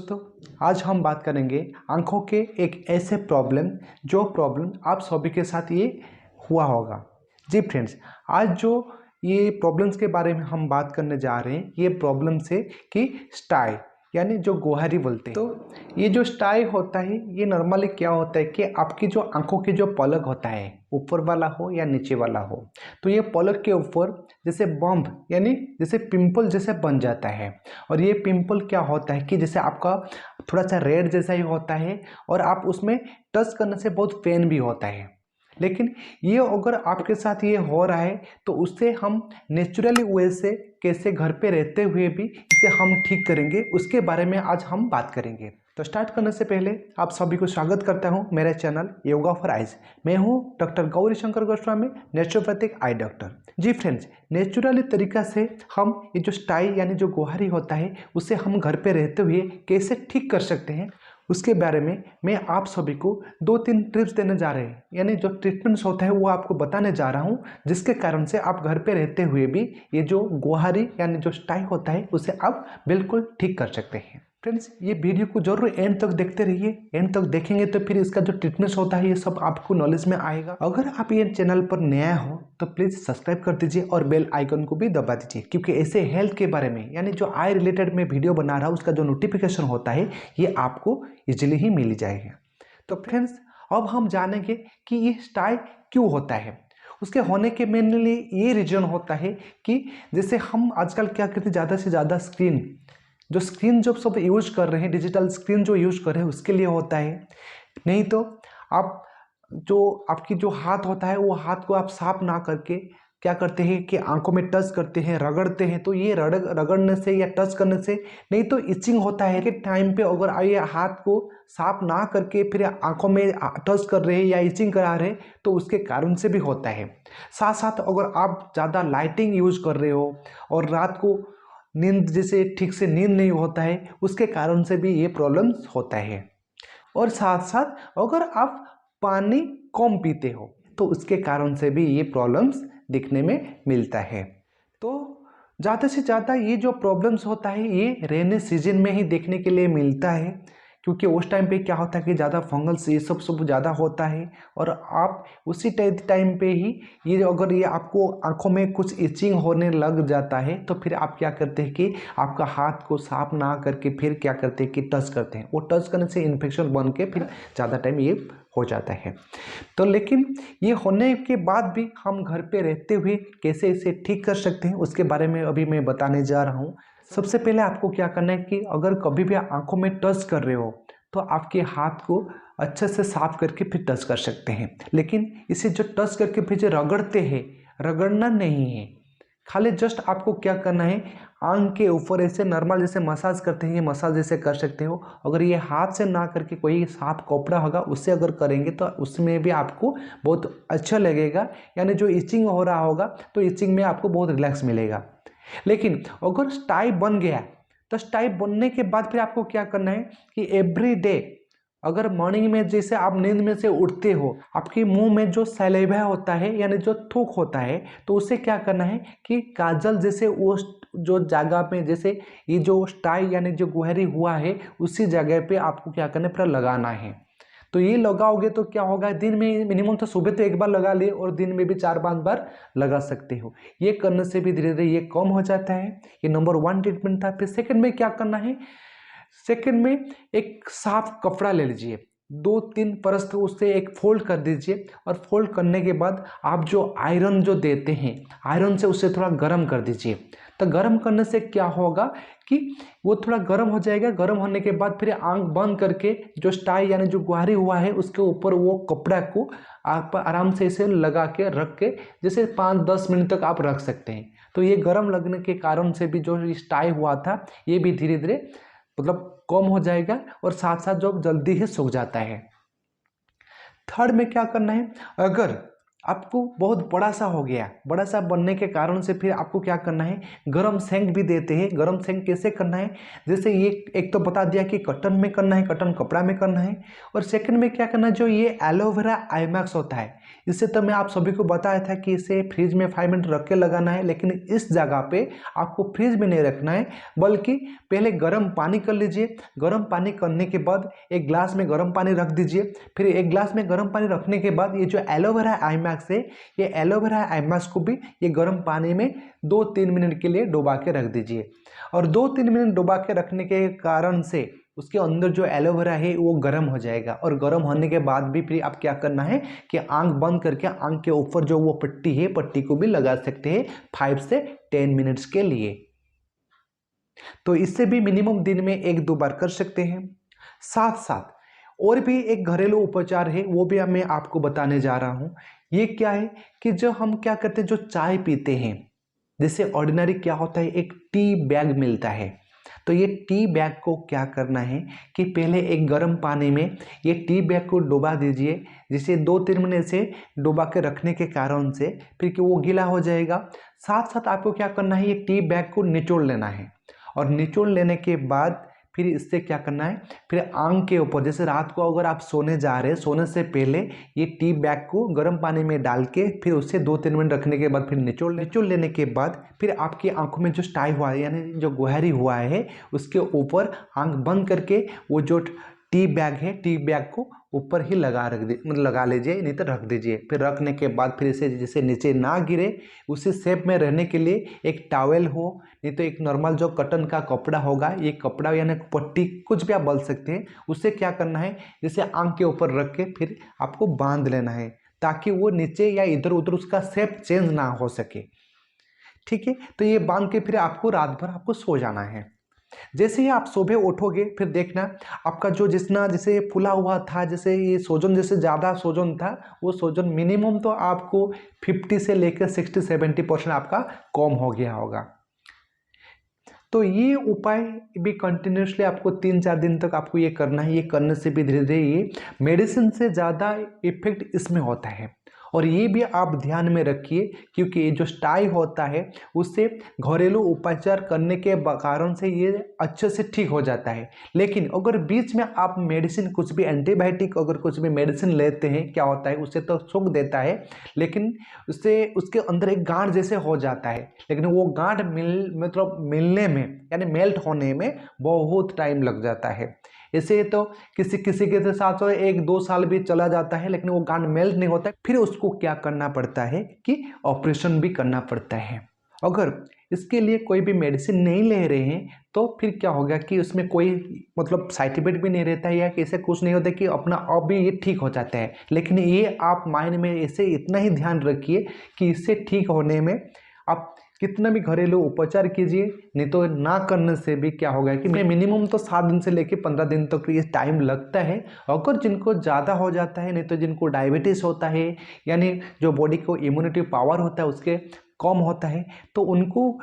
दोस्तों, आज हम बात करेंगे आंखों के एक ऐसे प्रॉब्लम जो प्रॉब्लम आप सभी के साथ ये हुआ होगा। जी फ्रेंड्स, आज जो ये प्रॉब्लम्स के बारे में हम बात करने जा रहे हैं, ये प्रॉब्लम्स है कि स्टाई यानी जो गोहारी बोलते हैं। तो ये जो स्टाई होता है, ये नॉर्मली क्या होता है कि आपकी जो आंखों की जो पलक होता है, ऊपर वाला हो या नीचे वाला हो, तो ये पलक के ऊपर जैसे बम्प यानी जैसे पिंपल जैसे बन जाता है। और ये पिंपल क्या होता है कि जैसे आपका थोड़ा सा रेड जैसा ही होता है और आप उसमें टच करने से बहुत पेन भी होता है। लेकिन ये अगर आपके साथ ये हो रहा है तो उससे हम नेचुरली वे से कैसे घर पे रहते हुए भी इसे हम ठीक करेंगे, उसके बारे में आज हम बात करेंगे। तो स्टार्ट करने से पहले आप सभी को स्वागत करता हूं मेरे चैनल योगा फॉर आइज। मैं हूं डॉक्टर गौरी शंकर गोस्वामी, नेचुरोपैथिक आई डॉक्टर। जी फ्रेंड्स, नेचुरली तरीका से हम ये जो स्टाई यानी जो गोहारी होता है उसे हम घर पे रहते हुए कैसे ठीक कर सकते हैं, उसके बारे में मैं आप सभी को 2-3 टिप्स देने जा रहे हैं। यानी जो ट्रीटमेंट्स होता है वो आपको बताने जा रहा हूँ, जिसके कारण से आप घर पे रहते हुए भी ये जो गोहारी यानी जो स्टाई होता है उसे आप बिल्कुल ठीक कर सकते हैं। फ्रेंड्स, ये वीडियो को जरूर एंड तक देखते रहिए। एंड तक देखेंगे तो फिर इसका जो ट्रीटमेंट्स होता है ये सब आपको नॉलेज में आएगा। अगर आप ये चैनल पर नया हो तो प्लीज़ सब्सक्राइब कर दीजिए और बेल आइकन को भी दबा दीजिए, क्योंकि ऐसे हेल्थ के बारे में यानी जो आई रिलेटेड में वीडियो बना रहा हूँ उसका जो नोटिफिकेशन होता है ये आपको इजीली ही मिल जाएगा। तो फ्रेंड्स, अब हम जानेंगे कि ये स्टाई क्यों होता है। उसके होने के मेनली ये रीजन होता है कि जैसे हम आजकल क्या करते हैं, ज़्यादा से ज़्यादा स्क्रीन जो सब यूज कर रहे हैं, डिजिटल स्क्रीन जो यूज कर रहे हैं उसके लिए होता है। नहीं तो आप जो आपकी जो हाथ होता है वो हाथ को आप साफ ना करके क्या करते हैं कि आंखों में टच करते हैं, रगड़ते हैं। तो ये रगड़ने से या टच करने से नहीं तो इचिंग होता है कि टाइम पे अगर ये हाथ को साफ ना करके फिर आंखों में टच कर रहे हैं या इचिंग करा रहे हैं तो उसके कारण से भी होता है। साथ साथ अगर आप ज़्यादा लाइटिंग यूज कर रहे हो और रात को नींद जैसे ठीक से नींद नहीं होता है, उसके कारण से भी ये प्रॉब्लम्स होता है। और साथ साथ अगर आप पानी कम पीते हो तो उसके कारण से भी ये प्रॉब्लम्स दिखने में मिलता है। तो ज़्यादा से ज़्यादा ये जो प्रॉब्लम्स होता है ये रेनी सीजन में ही देखने के लिए मिलता है, क्योंकि उस टाइम पे क्या होता है कि ज़्यादा फंगल्स ये सब ज़्यादा होता है। और आप उसी टाइम पे ही ये अगर ये आपको आंखों में कुछ इचिंग होने लग जाता है तो फिर आप क्या करते हैं कि आपका हाथ को साफ ना करके फिर क्या करते हैं कि टच करते हैं। वो टच करने से इन्फेक्शन बन के फिर ज़्यादा टाइम ये हो जाता है। तो लेकिन ये होने के बाद भी हम घर पे रहते हुए कैसे इसे ठीक कर सकते हैं उसके बारे में अभी मैं बताने जा रहा हूँ। सबसे पहले आपको क्या करना है कि अगर कभी भी आंखों में टच कर रहे हो तो आपके हाथ को अच्छे से साफ करके फिर टच कर सकते हैं। लेकिन इसे जो टच करके फिर जो रगड़ते हैं, रगड़ना नहीं है, खाली जस्ट आपको क्या करना है, आंख के ऊपर ऐसे नॉर्मल जैसे मसाज करते हैं ये मसाज जैसे कर सकते हो। अगर ये हाथ से ना करके कोई साफ कपड़ा होगा उससे अगर करेंगे तो उसमें भी आपको बहुत अच्छा लगेगा, यानी जो इचिंग हो रहा होगा तो इचिंग में आपको बहुत रिलैक्स मिलेगा। लेकिन अगर स्टाई बन गया तो स्टाई बनने के बाद फिर आपको क्या करना है कि एवरी डे अगर मॉर्निंग में जैसे आप नींद में से उठते हो, आपके मुंह में जो सैलेवा होता है यानी जो थूक होता है, तो उसे क्या करना है कि काजल जैसे वो जो जगह में जैसे ये जो स्टाई यानी जो गोहरी हुआ है उसी जगह पे आपको क्या करना है, पूरा लगाना है। तो ये लगाओगे तो क्या होगा, दिन में मिनिमम तो सुबह तो एक बार लगा ले और दिन में भी 4-5 बार लगा सकते हो। ये करने से भी धीरे धीरे ये कम हो जाता है। ये नंबर 1 ट्रीटमेंट था। फिर सेकंड में क्या करना है, सेकंड में एक साफ कपड़ा ले लीजिए, 2-3 परत उससे एक फोल्ड कर दीजिए और फोल्ड करने के बाद आप जो आयरन जो देते हैं, आयरन से उसे थोड़ा गर्म कर दीजिए। तो गर्म करने से क्या होगा कि वो थोड़ा गर्म हो जाएगा। गर्म होने के बाद फिर आंख बंद करके जो स्टाई यानी जो गुहारी हुआ है उसके ऊपर वो कपड़ा को आप आराम से इसे लगा के रख के जैसे 5-10 मिनट तक आप रख सकते हैं। तो ये गर्म लगने के कारण से भी जो स्टाई हुआ था ये भी धीरे धीरे मतलब कम हो जाएगा और साथ साथ जो जल्दी ही सूख जाता है। थर्ड में क्या करना है, अगर आपको बहुत बड़ा सा हो गया। बड़ा सा बनने के कारण से फिर आपको क्या करना है, गरम सेंक भी देते हैं। गरम सेंक कैसे करना है, जैसे ये एक तो बता दिया कि कॉटन में करना है, कॉटन कपड़ा में करना है। और सेकंड में क्या करना है, जो ये एलोवेरा आई मैक्स होता है, इससे तो मैं आप सभी को बताया था कि इसे फ्रिज में 5 मिनट रख के लगाना है, लेकिन इस जगह पे आपको फ्रिज में नहीं रखना है, बल्कि पहले गर्म पानी कर लीजिए। गर्म पानी करने के बाद एक गिलास में गर्म पानी रख दीजिए। फिर एक गिलास में गर्म पानी रखने के बाद ये जो एलोवेरा आई मैक्स है, ये एलोवेरा आई मैक्स को भी ये गर्म पानी में 2-3 मिनट के लिए डुबा के रख दीजिए। और 2-3 मिनट डुबा के रखने के कारण से उसके अंदर जो एलोवेरा है वो गर्म हो जाएगा। और गर्म होने के बाद भी फिर आप क्या करना है कि आंख बंद करके आंख के ऊपर जो वो पट्टी है, पट्टी को भी लगा सकते हैं 5 से 10 मिनट्स के लिए। तो इससे भी मिनिमम दिन में 1-2 बार कर सकते हैं। साथ साथ और भी एक घरेलू उपचार है, वो भी मैं आपको बताने जा रहा हूँ। ये क्या है कि जो हम क्या करते हैं, जो चाय पीते हैं, जैसे ऑर्डिनरी क्या होता है, एक टी बैग मिलता है। तो ये टी बैग को क्या करना है कि पहले एक गर्म पानी में ये टी बैग को डुबा दीजिए, जिसे 2-3 मिनट से डुबा के रखने के कारण से फिर कि वो गीला हो जाएगा। साथ साथ आपको क्या करना है, ये टी बैग को निचोड़ लेना है। और निचोड़ लेने के बाद फिर इससे क्या करना है, फिर आंख के ऊपर, जैसे रात को अगर आप सोने जा रहे हैं, सोने से पहले ये टी बैग को गर्म पानी में डाल के फिर उससे 2-3 मिनट रखने के बाद फिर निचोड़ लेने के बाद फिर आपकी आंखों में जो स्टाई हुआ है, यानी जो गुहरी हुआ है, उसके ऊपर आंख बंद करके वो जो टी बैग है, टी बैग को ऊपर ही लगा लीजिए, नहीं तो रख दीजिए। फिर रखने के बाद फिर इसे जैसे नीचे ना गिरे उसी शेप में रहने के लिए एक टॉवेल हो, नहीं तो एक नॉर्मल जो कॉटन का कपड़ा होगा, ये कपड़ा यानी पट्टी कुछ भी आप बोल सकते हैं, उससे क्या करना है, जैसे आंख के ऊपर रख के फिर आपको बांध लेना है, ताकि वो नीचे या इधर उधर उसका शेप चेंज ना हो सके। ठीक है, तो ये बांध के फिर आपको रात भर आपको सो जाना है। जैसे ही आप सुबह उठोगे फिर देखना आपका जो जितना जैसे फूला हुआ था, जैसे ये सोजन जैसे ज़्यादा सोजन था, वो सोजन मिनिमम तो आपको 50 से लेकर 60-70% आपका कम हो गया होगा। तो ये उपाय भी कंटिन्यूसली आपको 3-4 दिन तक आपको ये करना है। ये करने से भी धीरे धीरे ये मेडिसिन से ज़्यादा इफेक्ट इसमें होता है। और ये भी आप ध्यान में रखिए, क्योंकि ये जो स्टाई होता है उससे घरेलू उपचार करने के कारण से ये अच्छे से ठीक हो जाता है। लेकिन अगर बीच में आप मेडिसिन कुछ भी एंटीबायोटिक अगर कुछ भी मेडिसिन लेते हैं, क्या होता है, उससे तो सूख देता है, लेकिन उससे उसके अंदर एक गांठ जैसे हो जाता है। लेकिन वो गांठ मिलने में यानी मेल्ट होने में बहुत टाइम लग जाता है। ऐसे तो किसी किसी के साथ 1-2 साल भी चला जाता है, लेकिन वो गांठ मेल्ट नहीं होता है। फिर उसको क्या करना पड़ता है कि ऑपरेशन भी करना पड़ता है। अगर इसके लिए कोई भी मेडिसिन नहीं ले रहे हैं तो फिर क्या होगा कि उसमें कोई साइड इफेक्ट भी नहीं रहता है, या ऐसे कुछ नहीं होता कि अपना अब भी ये ठीक हो जाता है। लेकिन ये आप माइंड में इसे इतना ही ध्यान रखिए कि इससे ठीक होने में आप कितना भी घरेलू उपचार कीजिए, नहीं तो ना करने से भी क्या होगा कि मिनिमम तो 7 दिन से लेकर 15 दिन तक ये टाइम लगता है। अगर जिनको ज़्यादा हो जाता है, नहीं तो जिनको डायबिटीज़ होता है, यानी जो बॉडी को इम्यूनिटी पावर होता है उसके कम होता है, तो उनको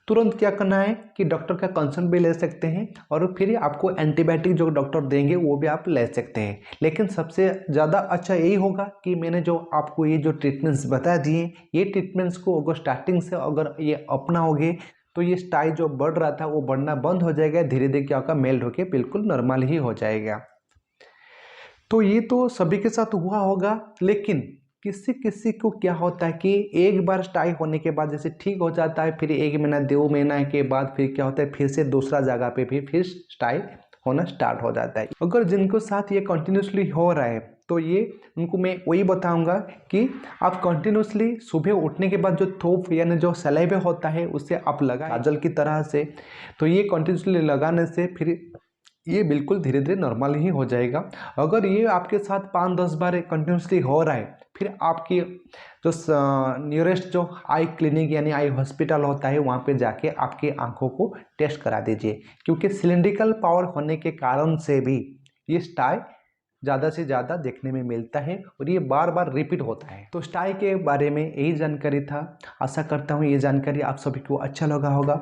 तुरंत क्या करना है कि डॉक्टर का कंसल्ट भी ले सकते हैं, और फिर आपको एंटीबायोटिक जो डॉक्टर देंगे वो भी आप ले सकते हैं। लेकिन सबसे ज़्यादा अच्छा यही होगा कि मैंने जो आपको ये जो ट्रीटमेंट्स बता दिए, ये ट्रीटमेंट्स को अगर स्टार्टिंग से अगर ये अपनाओगे तो ये स्टाई जो बढ़ रहा था वो बढ़ना बंद हो जाएगा। धीरे धीरे क्या होगा, मेल्ट होकर बिल्कुल नॉर्मल ही हो जाएगा। तो ये तो सभी के साथ हुआ होगा, लेकिन किसी किसी को क्या होता है कि एक बार स्टाई होने के बाद जैसे ठीक हो जाता है, फिर 1 महीना 2 महीना के बाद फिर क्या होता है, फिर से दूसरा जगह पे भी फिर स्टाई होना स्टार्ट हो जाता है। अगर जिनको साथ ये कंटिन्यूसली हो रहा है तो ये उनको मैं वही बताऊंगा कि आप कंटिन्यूसली सुबह उठने के बाद जो थोप यानी जो सलाइवा होता है उससे आप लगाएं काजल की तरह से। तो ये कंटिन्यूसली लगाने से फिर ये बिल्कुल धीरे धीरे नॉर्मल ही हो जाएगा। अगर ये आपके साथ 5-10 बार कंटिन्यूसली हो रहा है, फिर आपकी जो नियरेस्ट जो आई क्लिनिक यानी आई हॉस्पिटल होता है वहाँ पे जाके आपकी आंखों को टेस्ट करा दीजिए, क्योंकि सिलिंड्रिकल पावर होने के कारण से भी ये स्टाई ज़्यादा से ज़्यादा देखने में मिलता है और ये बार बार रिपीट होता है। तो स्टाई के बारे में यही जानकारी था। आशा करता हूँ ये जानकारी आप सभी को अच्छा लगा होगा,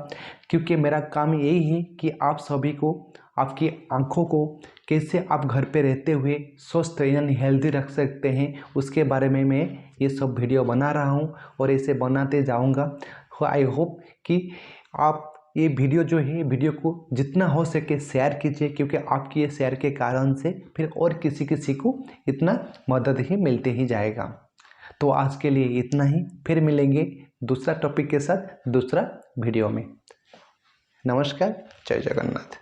क्योंकि मेरा काम यही है कि आप सभी को आपकी आँखों को कैसे आप घर पे रहते हुए स्वस्थ यानी हेल्दी रख सकते हैं, उसके बारे में मैं ये सब वीडियो बना रहा हूँ और इसे बनाते जाऊँगा। आई होप कि आप ये वीडियो जो है वीडियो को जितना हो सके शेयर कीजिए, क्योंकि आपकी ये शेयर के कारण से फिर और किसी को इतना मदद ही मिलते ही जाएगा। तो आज के लिए इतना ही, फिर मिलेंगे दूसरा टॉपिक के साथ दूसरा वीडियो में। नमस्कार, जय जगन्नाथ।